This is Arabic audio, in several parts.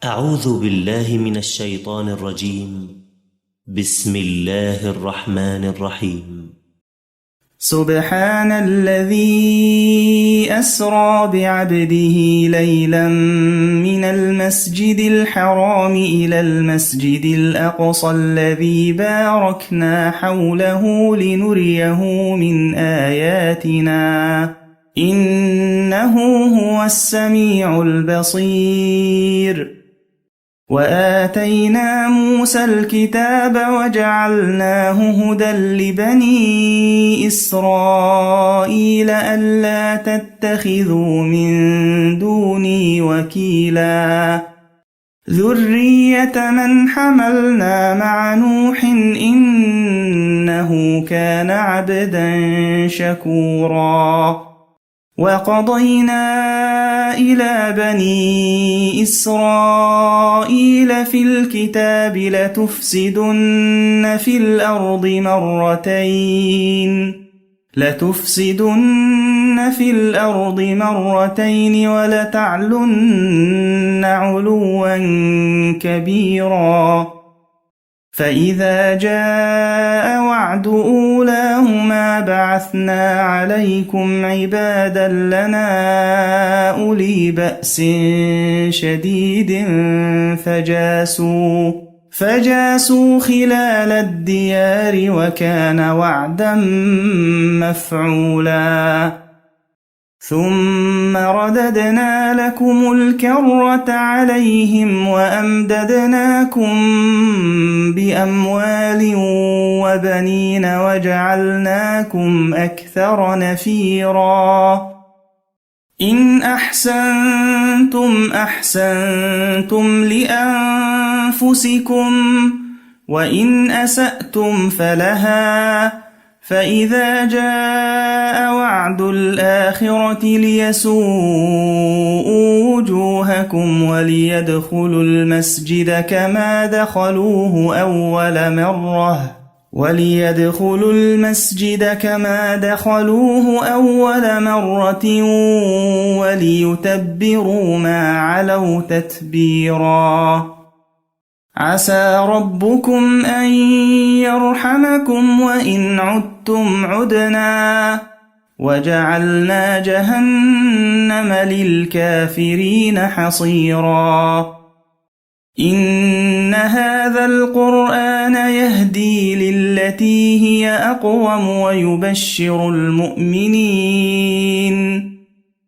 أعوذ بالله من الشيطان الرجيم. بسم الله الرحمن الرحيم. سبحان الذي أسرى بعبده ليلا من المسجد الحرام إلى المسجد الأقصى الذي باركنا حوله لنريه من آياتنا إنه هو السميع البصير. وآتينا موسى الكتاب وجعلناه هدى لبني إسرائيل ألا تتخذوا من دوني وكيلا ذرية من حملنا مع نوح إنه كان عبدا شكورا. وقضينا إلى بني إسرائيل في الكتاب لتفسدن في الأرض مرتين ولتعلن علوا كبيرا. فإذا جاء وعد أولاهما بعثنا عليكم عبادا لنا أولي بأس شديد فجاسوا خلال الديار وكان وعدا مفعولا. ثم رددنا لكم الكرة عليهم وأمددناكم بأموال وبنين وجعلناكم أكثر نفيرا. إن أحسنتم أحسنتم لأنفسكم وإن أسأتم فلها. فإذا جاء وعد الآخرة ليسوءوا وجوهكم وليدخلوا المسجد كما دخلوه أول مرة وليتبروا ما علوا تتبيرا. عسى ربكم أن يرحمكم وإن عدتم عدنا وجعلنا جهنم للكافرين حصيرا. إن هذا القرآن يهدي للتي هي أقوم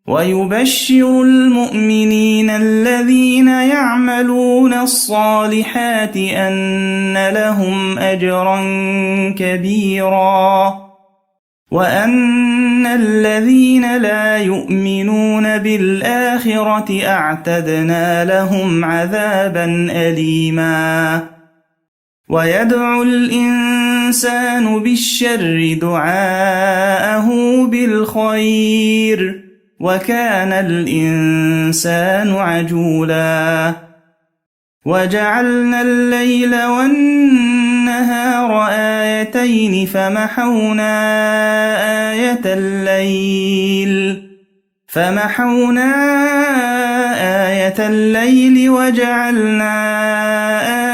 ويبشر المؤمنين الذين يعملون الصالحات أن لهم أجرا كبيرا وأن الذين لا يؤمنون بالآخرة أعتدنا لهم عذابا أليما. ويدعو الإنسان بالشر دعاءه بالخير وكان الإنسان عجولا. وجعلنا الليل والنهار آيتين فمحونا آية الليل وجعلنا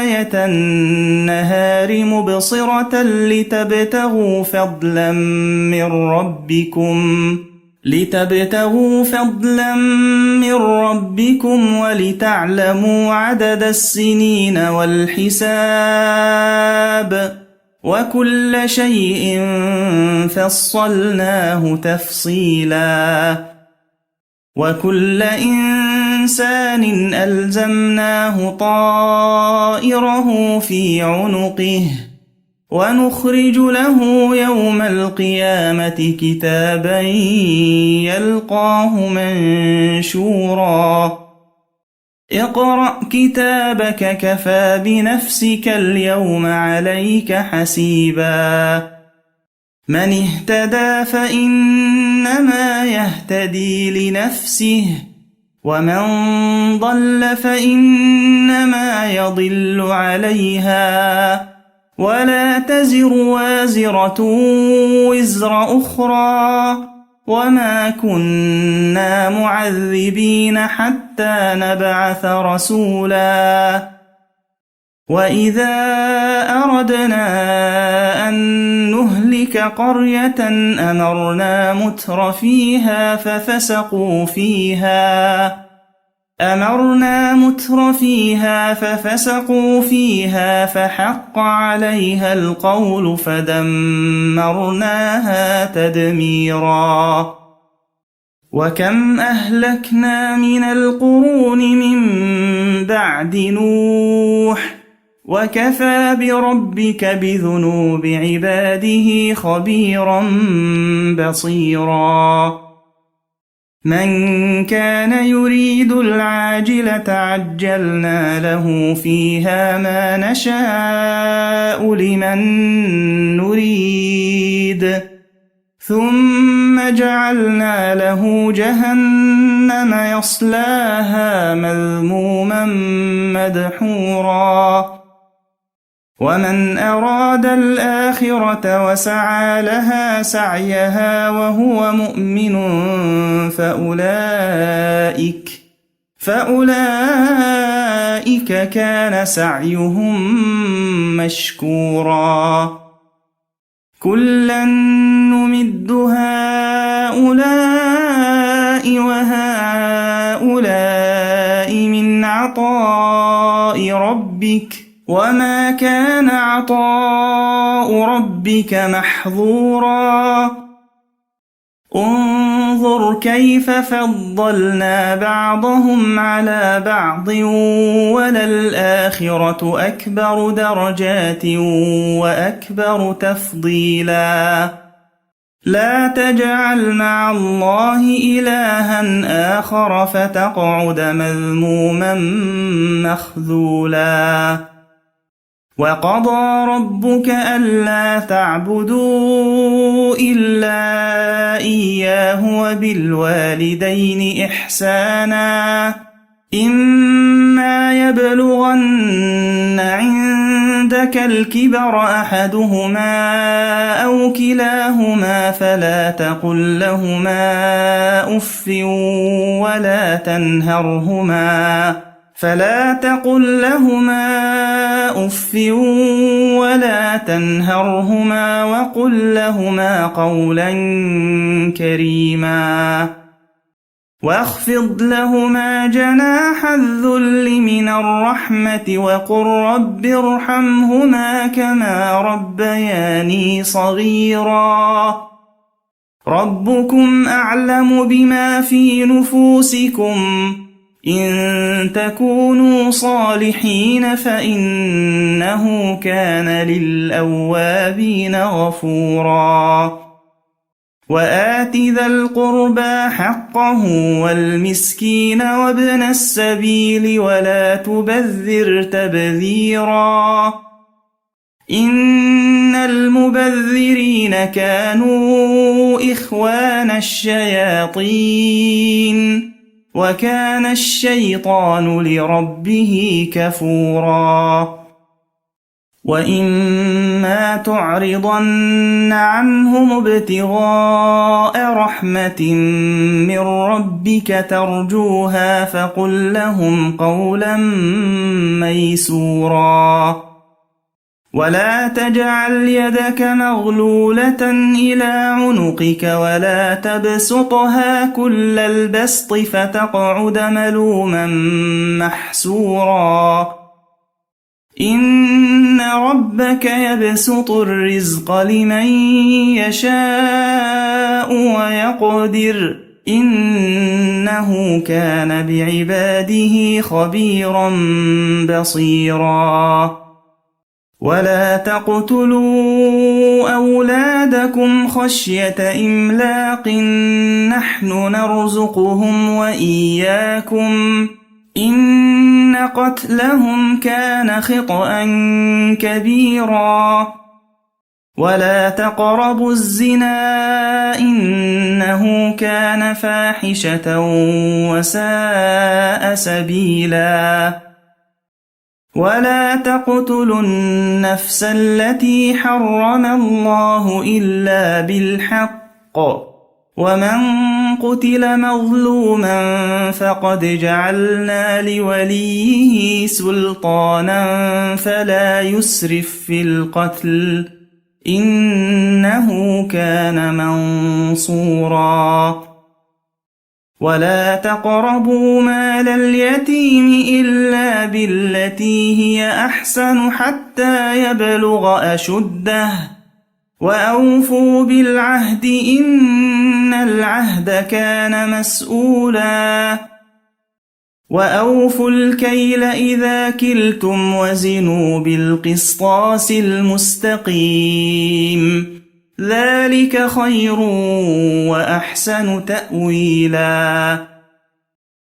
آية النهار مبصرة لتبتغوا فضلا من ربكم ولتعلموا عدد السنين والحساب وكل شيء فصلناه تفصيلا. وكل إنسان ألزمناه طائره في عنقه ونخرج له يوم القيامة كتابا يلقاه منشورا. اقرأ كتابك كفى بنفسك اليوم عليك حسيبا. من اهتدى فإنما يهتدي لنفسه ومن ضل فإنما يضل عليها ولا تزر وازرة وزر أخرى وما كنا معذبين حتى نبعث رسولا وإذا أردنا أن نهلك قرية أمرنا متر فيها ففسقوا فيها فحق عليها القول فدمرناها تدميرا وكم أهلكنا من القرون من بعد نوح وكفى بربك بذنوب عباده خبيرا بصيرا من كان يريد العاجلة عجلنا له فيها ما نشاء لمن نريد ثم جعلنا له جهنم يصلاها مذموما مدحورا ومن أراد الآخرة وسعى لها سعيها وهو مؤمن فأولئك كان سعيهم مشكورا كلا نمد هؤلاء وهؤلاء من عطاء ربك وما كان عطاء ربك محظورا انظر كيف فضلنا بعضهم على بعض وللآخرة أكبر درجات وأكبر تفضيلا لا تجعل مع الله إلها آخر فتقعد مذموما مخذولا وقضى ربك ألا تعبدوا إلا إياه وبالوالدين إحسانا إما يبلغن عندك الكبر أحدهما أو كلاهما فلا تقل لهما أف ولا تنهرهما وقل لهما قولا كريما واخفض لهما جناح الذل من الرحمة وقل رب ارحمهما كما ربياني صغيرا ربكم أعلم بما في نفوسكم إن تكونوا صالحين فإنه كان للأوابين غفورا وآت ذا القربى حقه والمسكين وابن السبيل ولا تبذر تبذيرا إن المبذرين كانوا إخوان الشياطين وكان الشيطان لربه كفورا وإما تعرضن عنهم ابتغاء رحمة من ربك ترجوها فقل لهم قولا ميسورا ولا تجعل يدك مغلولة إلى عنقك ولا تبسطها كل البسط فتقعد ملوما محسورا إن ربك يبسط الرزق لمن يشاء ويقدر إنه كان بعباده خبيرا بصيرا ولا تقتلوا أولادكم خشية إملاق نحن نرزقهم وإياكم إن قتلهم كان خطأ كبيرا ولا تقربوا الزنا إنه كان فاحشة وساء سبيلا ولا تقتلوا النفس التي حرم الله إلا بالحق ومن قتل مظلوما فقد جعلنا لوليه سلطانا فلا يسرف في القتل إنه كان منصورا ولا تقربوا مال اليتيم إلا بالتي هي أحسن حتى يبلغ أشده وأوفوا بالعهد إن العهد كان مسؤولا وأوفوا الكيل إذا كلتم وزنوا بالقسطاس المستقيم ذلك خير وأحسن تأويلا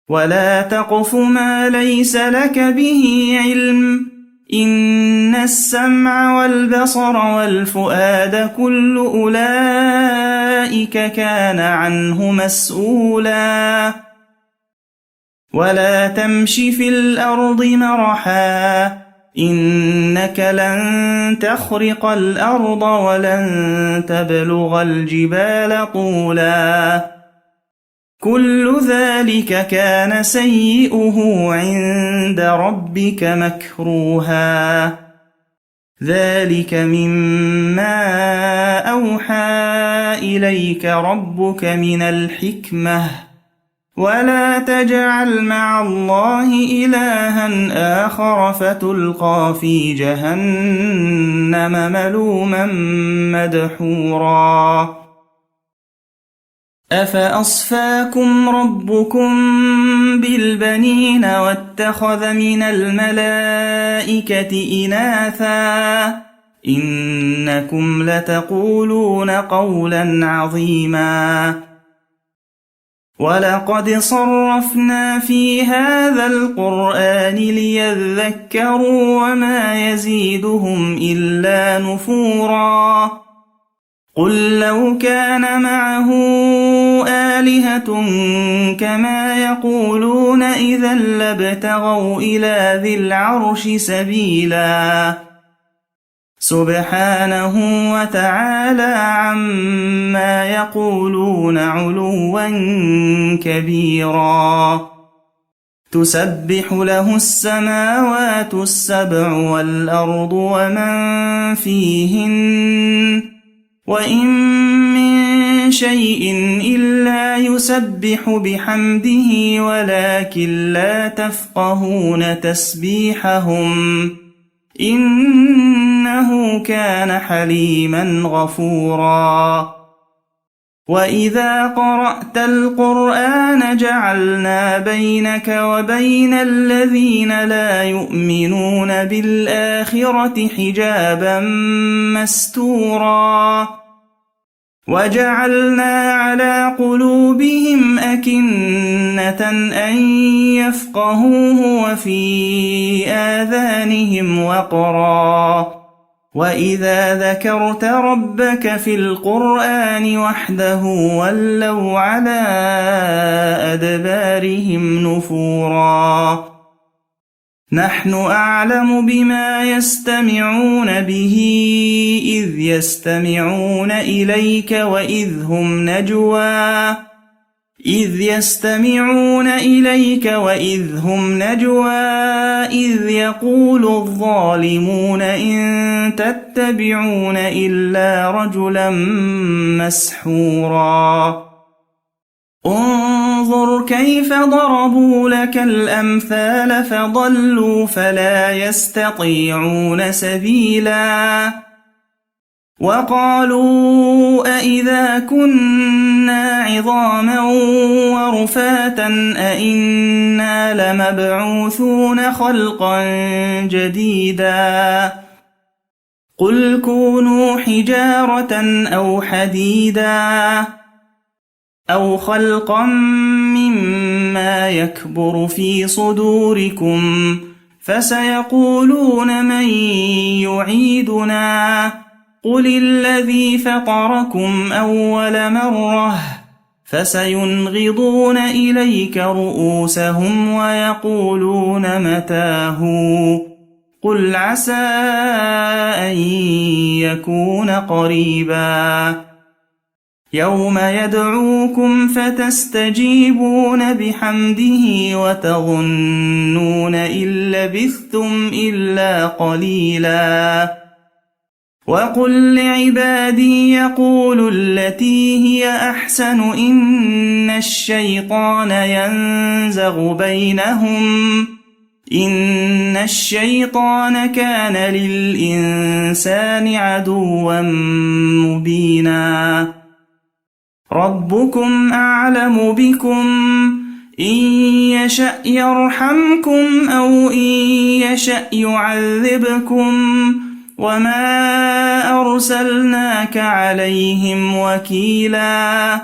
ولا تقف ما ليس لك به علم إن السمع والبصر والفؤاد كل أولئك كان عنه مسؤولا ولا تمش في الأرض مرحا إنك لن تخرق الأرض ولن تبلغ الجبال طولا كل ذلك كان سيئه عند ربك مكروها ذلك مما أوحى إليك ربك من الحكمة ولا تجعل مع الله إلها آخر فتلقى في جهنم ملوما مدحورا أفأصفاكم ربكم بالبنين واتخذ من الملائكة إناثا إنكم لتقولون قولا عظيما ولقد صرفنا في هذا القرآن ليذكروا وما يزيدهم إلا نفورا قل لو كان معه آلهة كما يقولون إذا لابتغوا إلى ذي العرش سبيلا سبحانه وتعالى عما يقولون علوا كبيرا تسبح له السماوات السبع والأرض ومن فيهن وإن من شيء إلا يسبح بحمده ولكن لا تفقهون تسبيحهم إنه كان حليما غفورا وإذا قرأت القرآن جعلنا بينك وبين الذين لا يؤمنون بالآخرة حجابا مستورا وجعلنا على قلوبهم أكنة أن يفقهوه وفي آذانهم وقرا وإذا ذكرت ربك في القرآن وحده ولوا على أدبارهم نفورا نحن أعلم بما يستمعون به إذ يستمعون إليك وإذ هم نجوى إذ يقول الظالمون إن تتبعون إلا رجلا مسحورا انظر كيف ضربوا لك الأمثال فضلوا فلا يستطيعون سبيلا وقالوا أئذا كنا عظاما ورفاتا أئنا لمبعوثون خلقا جديدا قل كونوا حجارة أو حديدا أو خلقا مما يكبر في صدوركم فسيقولون من يعيدنا قل الذي فطركم أول مرة فسينغضون إليك رؤوسهم ويقولون متاه قل عسى أن يكون قريبا يوم يدعوكم فتستجيبون بحمده وتظنون إن لبثتم إلا قليلا وقل لعبادي يقولوا التي هي أحسن إن الشيطان ينزغ بينهم إن الشيطان كان للإنسان عدوا مبينا ربكم أعلم بكم إن يشأ يرحمكم أو إن يشأ يعذبكم وما أرسلناك عليهم وكيلا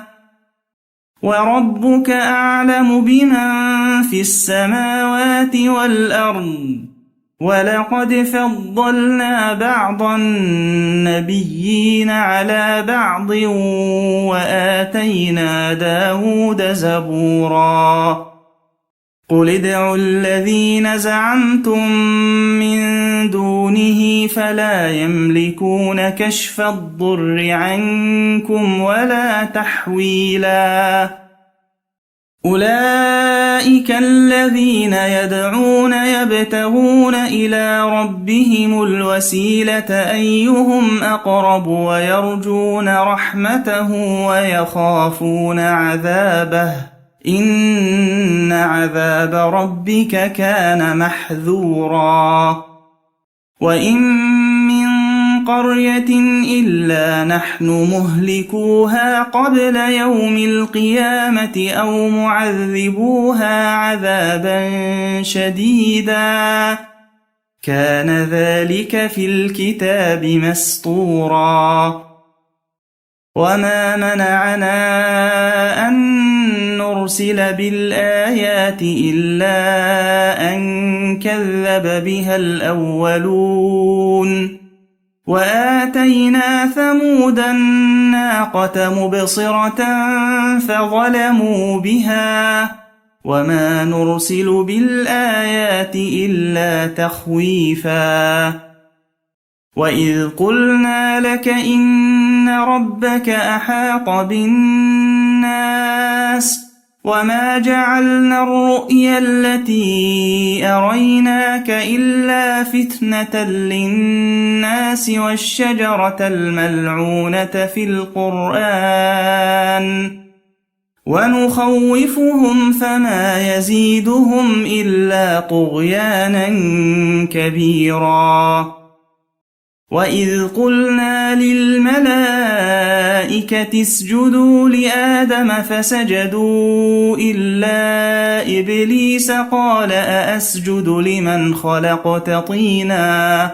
وربك أعلم بمن في السماوات والأرض ولقد فضلنا بعض النبيين على بعض وآتينا داود زبورا قل ادعوا الذين زعمتم من دونه فلا يملكون كشف الضر عنكم ولا تحويلا أولئك الذين يدعون يبتغون إلى ربهم الوسيلة أيهم أقرب ويرجون رحمته ويخافون عذابه إن عذاب ربك كان محذورا وإن من قرية إلا نحن مهلكوها قبل يوم القيامة أو معذبوها عذابا شديدا كان ذلك في الكتاب مسطورا وما منعنا أن نرسل بالآيات إلا أن كذب بها الأولون وآتينا ثمود الناقة مبصرة فظلموا بها وما نرسل بالآيات إلا تخويفا وإذ قلنا لك إن ربك أحاط بالناس وما جعلنا الرؤيا التي أريناك إلا فتنة للناس والشجرة الملعونة في القرآن ونخوفهم فما يزيدهم إلا طغيانا كبيرا وإذ قلنا للملائكة اسجدوا لآدم فسجدوا إلا إبليس قال أأسجد لمن خلقت طينا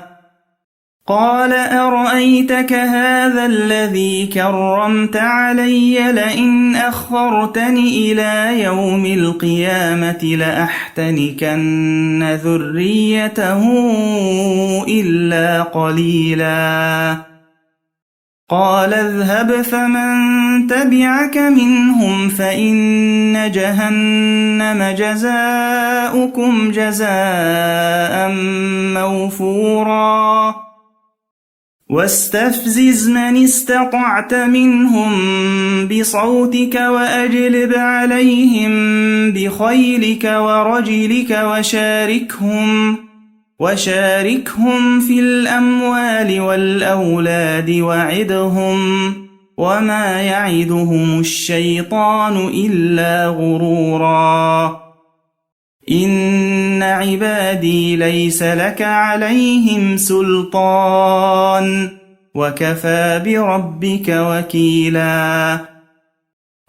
قال أرأيتك هذا الذي كرمت علي لئن أخرتني إلى يوم القيامة لأحتنكن ذريته إلا قليلا قال اذهب فمن تبعك منهم فإن جهنم جزاؤكم جزاء موفورا واستفزز من استطعت منهم بصوتك وأجلب عليهم بخيلك ورجلك وشاركهم في الأموال والأولاد وعدهم وما يعدهم الشيطان إلا غرورا إن عبادي ليس لك عليهم سلطان وكفى بربك وكيلا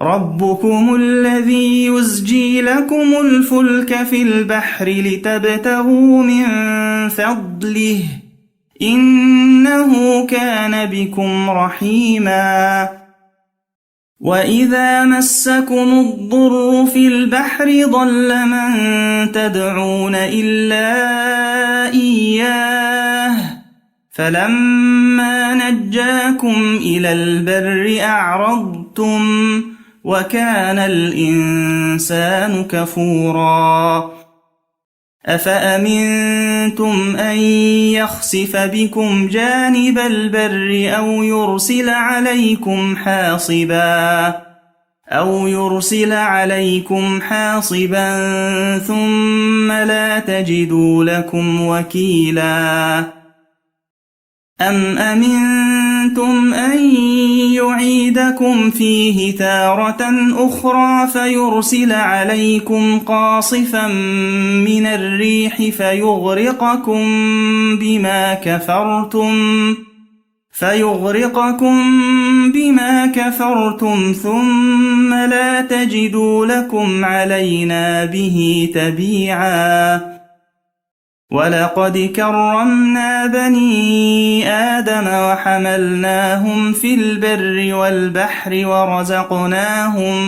ربكم الذي يزجي لكم الفلك في البحر لتبتغوا من فضله إنه كان بكم رحيما وإذا مسكم الضر في البحر ضل من تدعون إلا إياه فلما نجاكم إلى البر أعرضتم وكان الإنسان كفورا أفأمنتم أن يخسف بكم جانب البر أو يرسل عليكم حاصبا ثم لا تجدوا لكم وكيلا أم أمنتم أن يعيدكم فيه تارة أخرى فيرسل عليكم قاصفا من الريح فيغرقكم بما كفرتم ثم لا تجدوا لكم علينا به تبيعا ولقد كرمنا بني آدم وحملناهم في البر والبحر ورزقناهم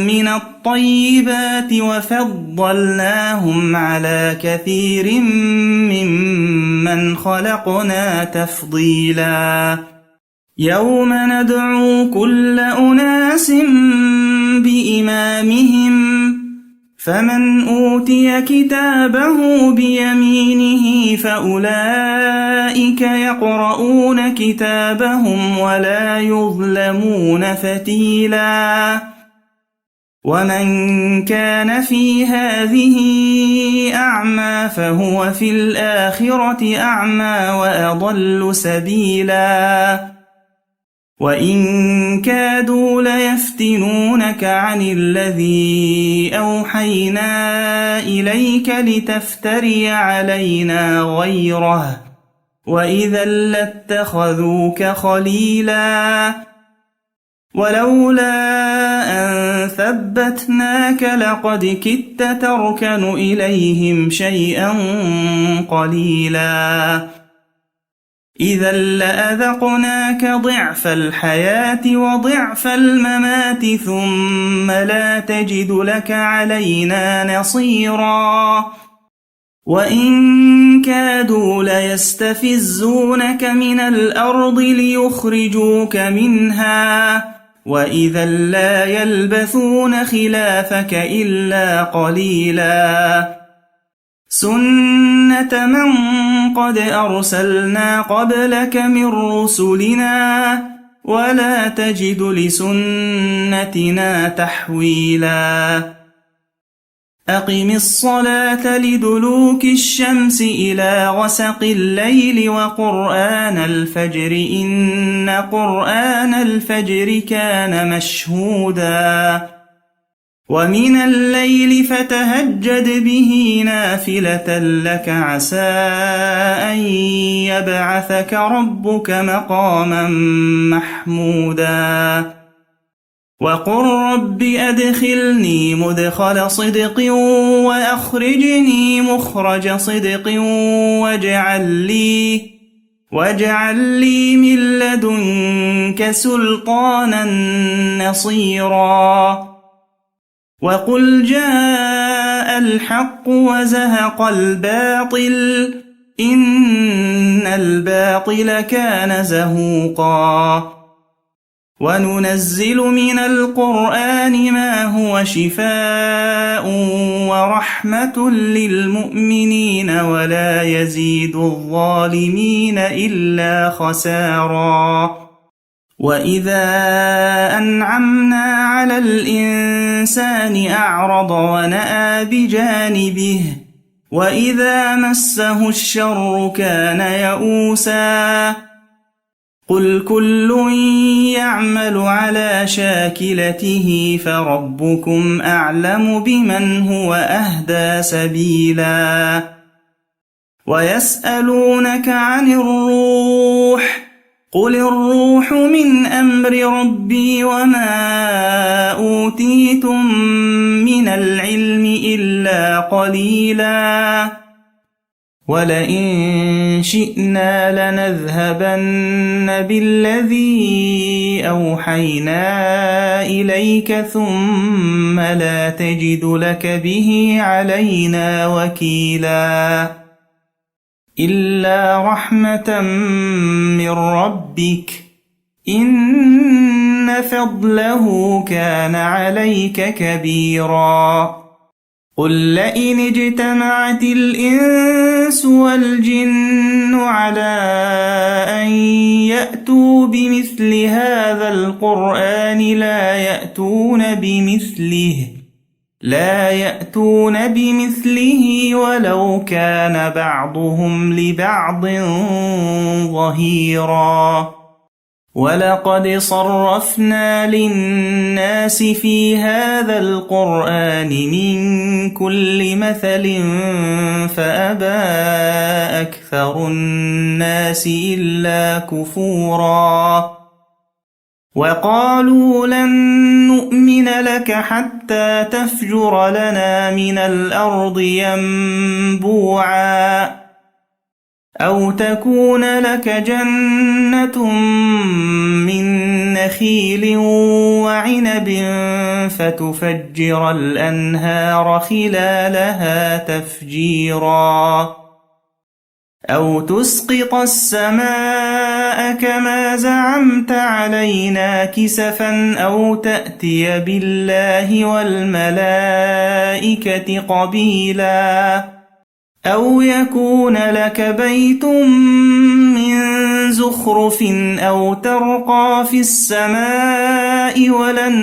من الطيبات وفضلناهم على كثير ممن خلقنا تفضيلا يوم ندعو كل أناس بإمامهم فمن أوتي كتابه بيمينه فأولئك يقرؤون كتابهم ولا يظلمون فتيلا ومن كان في هذه أعمى فهو في الآخرة أعمى وأضل سبيلا وإن كادوا ليفتنونك عن الذي أوحينا إليك لتفتري علينا غيره وإذا لاتخذوك خليلا ولولا أن ثبتناك لقد كدت تركن إليهم شيئا قليلا إذا لأذقناك ضعف الحياة وضعف الممات ثم لا تجد لك علينا نصيرا وإن كادوا ليستفزونك من الأرض ليخرجوك منها وإذا لا يلبثون خلافك إلا قليلا سنة من قد أرسلنا قبلك من رسلنا ولا تجد لسنتنا تحويلا أقم الصلاة لدلوك الشمس إلى غسق الليل وقرآن الفجر إن قرآن الفجر كان مشهودا ومن الليل فتهجد به نافلة لك عسى أن يبعثك ربك مقاما محمودا وقل رب أدخلني مدخل صدق وأخرجني مخرج صدق واجعل لي من لدنك سلطانا نصيرا وقل جاء الحق وزهق الباطل إن الباطل كان زهوقا وننزل من القرآن ما هو شفاء ورحمة للمؤمنين ولا يزيد الظالمين إلا خسارا وإذا أنعمنا على الإنسان أعرض ونأى بجانبه وإذا مسه الشر كان يئوسا قل كل يعمل على شاكلته فربكم أعلم بمن هو أهدى سبيلا ويسألونك عن الروح قل الروح من أمر ربي وما أوتيتم من العلم إلا قليلا ولئن شئنا لنذهبن بالذي أوحينا إليك ثم لا تجد لك به علينا وكيلا إلا رحمة من ربك إن وَلَأَعْلَمَنَّ فَضْلَهُ كَانَ عَلَيْكَ كَبِيرًا قُل لَّئِنِ اجْتَمَعَتِ الْإِنسُ وَالْجِنُّ عَلَىٰ أَن يَأْتُوا بِمِثْلِ هَٰذَا الْقُرْآنِ لا يأتون بمثله ولو كان بعضهم لبعض ظهيرا وَلَقَدْ صَرَّفْنَا لِلنَّاسِ فِي هَذَا الْقُرْآنِ مِنْ كُلِّ مَثَلٍ فَأَبَى أَكْثَرُ النَّاسِ إِلَّا كُفُورًا وَقَالُوا لَن نُّؤْمِنَ لَكَ حَتَّىٰ تَفْجُرَ لَنَا مِنَ الْأَرْضِ يَنبُوعًا أَوْ تَكُونَ لَكَ جَنَّةٌ مِّن نَّخِيلٍ وَعِنَبٍ فَتُفَجِّرَ الْأَنْهَارَ خِلَالَهَا تَفْجِيرًا أَوْ تُسْقِطَ السَّمَاءَ كَمَا زَعَمْتَ عَلَيْنَا كِسَفًا أَوْ تَأْتِيَ بِاللَّهِ وَالْمَلَائِكَةِ قَبِيلًا أَوْ يَكُونَ لَكَ بَيْتٌ مِّن زُخْرُفٍ أَوْ تَرْقَىٰ فِي السَّمَاءِ وَلَن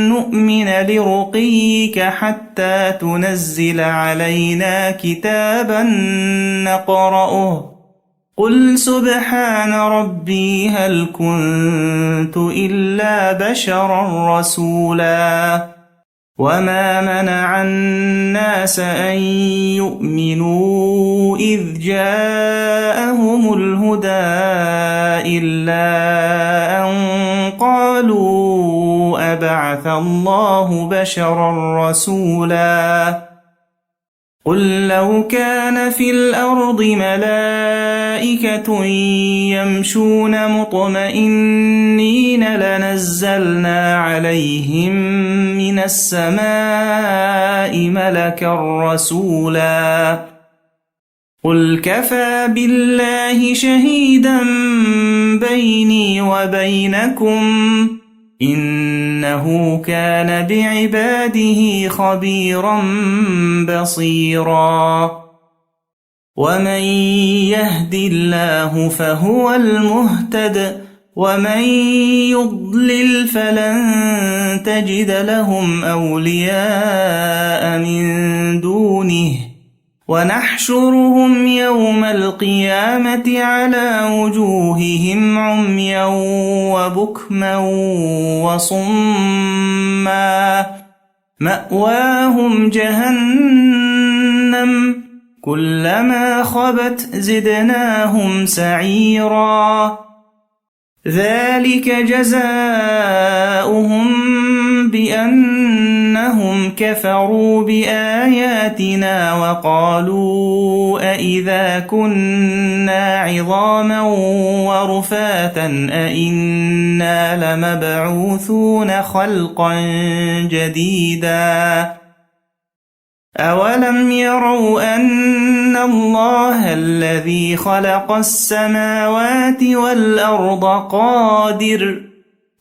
نُّؤْمِنَ لِرُقِيِّكَ حَتَّىٰ تُنَزِّلَ عَلَيْنَا كِتَابًا نَّقْرَؤُهُ قُلْ سُبْحَانَ رَبِّي هَلْ كُنتُ إِلَّا بَشَرًا رَّسُولًا وَمَا مَنَعَ النَّاسَ أَن يُؤْمِنُوا إِذْ جَاءَهُمُ الْهُدَىٰ إِلَّا أَن قَالُوا أَبَعَثَ اللَّهُ بَشَرًا رَّسُولًا قُل لَّوْ كَانَ فِي الْأَرْضِ مَلَائِكَةٌ يَمْشُونَ مُطْمَئِنِّينَ لَنَزَّلْنَا عَلَيْهِم مِّنَ السَّمَاءِ مَلَكًا رَّسُولًا قُلْ كَفَىٰ بِاللَّهِ شَهِيدًا بَيْنِي وَبَيْنَكُمْ إِنَّهُ كَانَ بِعِبَادِهِ خَبِيرًا بَصِيرًا وَمَن يَهْدِ اللَّهُ فَهُوَ الْمُهْتَدِ وَمَن يُضْلِلْ فَلَن تَجِدَ لَهُمْ أَوْلِيَاءَ مِن دُونِهِ وَنَحْشُرُهُمْ يَوْمَ الْقِيَامَةِ عَلَىٰ وُجُوهِهِمْ عُمْيًا وَبُكْمًا وَصُمًّا مَّأْوَاهُمْ جَهَنَّمُ كُلَّمَا خَبَتْ زِدْنَاهُمْ سَعِيرًا ذَلِكَ جَزَاؤُهُم بِأَنَّهُمْ كَفَرُوا بِآيَاتِنَا وَقَالُوا أَإِذَا كُنَّا عِظَامًا وَرُفَاتًا أَإِنَّا لَمَبْعُوثُونَ خَلْقًا جَدِيدًا أَوَلَمْ يَرَوْا أَنَّ اللَّهَ الَّذِي خَلَقَ السَّمَاوَاتِ وَالْأَرْضَ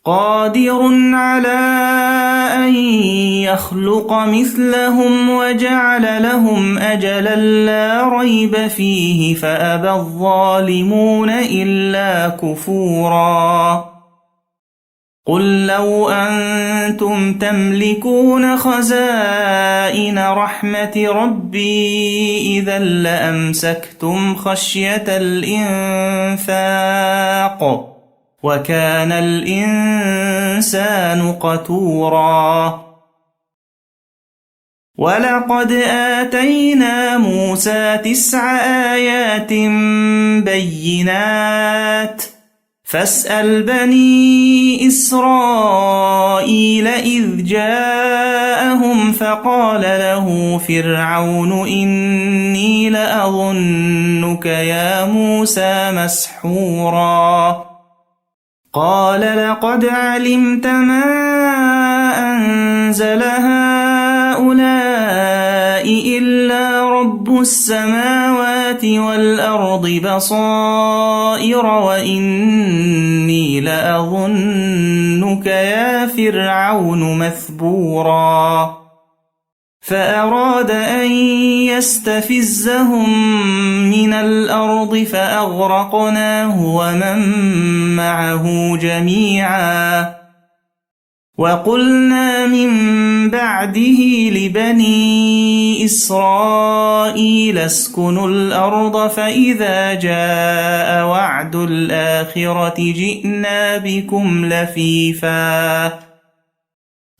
قَادِرٌ عَلَىٰ أَن يَخْلُقَ مِثْلَهُمْ وَجَعَلَ لَهُمْ أَجَلًا لَّا رَيْبَ فِيهِ فَأَبَى الظَّالِمُونَ إِلَّا كُفُورًا قُل لَّوْ أَنتُمْ تَمْلِكُونَ خَزَائِنَ رَحْمَةِ رَبِّي إِذًا لَّأَمْسَكْتُمْ خَشْيَةَ الْإِنفَاقِ وَكَانَ الْإِنسَانُ قَتُورًا وَلَقَدْ آتَيْنَا مُوسَىٰ 9 آيَاتٍ بَيِّنَاتٍ فَاسْأَلْ بَنِي إِسْرَائِيلَ إِذْ جَاءَهُمْ فَقَالَ لَهُ فِرْعَوْنُ إِنِّي لَأَظُنُّكَ يَا مُوسَىٰ مَسْحُورًا قَالَ لَقَدْ عَلِمْتَ مَا أَنزَلَ هَٰؤُلَاءِ إِلَّا رَبُّ السَّمَاوَاتِ وَالْأَرْضِ بصائر وإني لأظنك يا فرعون مثبورا فأراد أن يستفزهم من الأرض فأغرقناه ومن معه جميعا وقلنا من بعده لبني إسرائيل اسكنوا الأرض فإذا جاء وعد الآخرة جئنا بكم لفيفا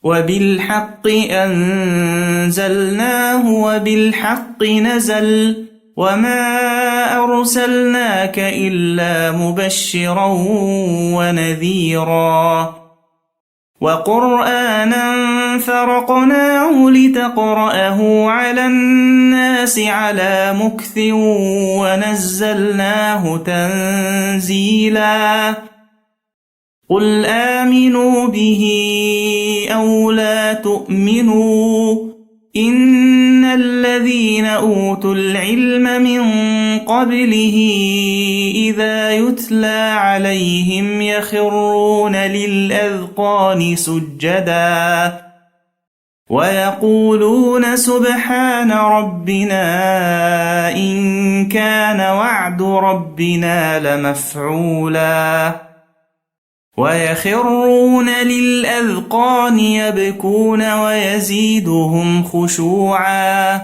وبالحق أنزلناه وبالحق نزل وما أرسلناك إلا مبشرا ونذيرا وقرآنا فرقناه لتقرأه على الناس على مكث ونزلناه تنزيلا قل آمنوا به أو لا تؤمنوا إن الذين أوتوا العلم من قبله إذا يتلى عليهم يخرون للأذقان سجدا ويقولون سبحان ربنا إن كان وعد ربنا لمفعولا ويخرون للأذقان يبكون ويزيدهم خشوعا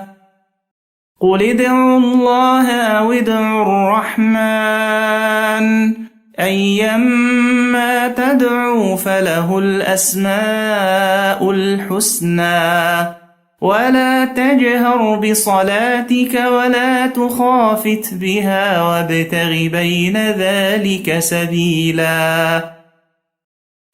قل ادعوا الله أو ادعوا الرحمن أيما تدعوا فله الأسماء الحسنى ولا تجهر بصلاتك ولا تخافت بها وابتغ بين ذلك سبيلا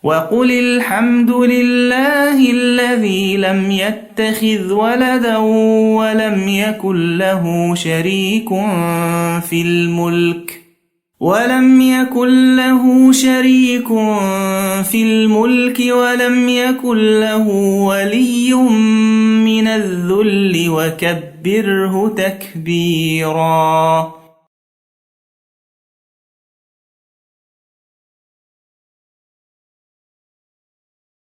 وقل الحمد لله الذي لم يتخذ ولدا ولم يكن له شريك في الملك ولم يكن له ولي من الذل وكبره تكبيرا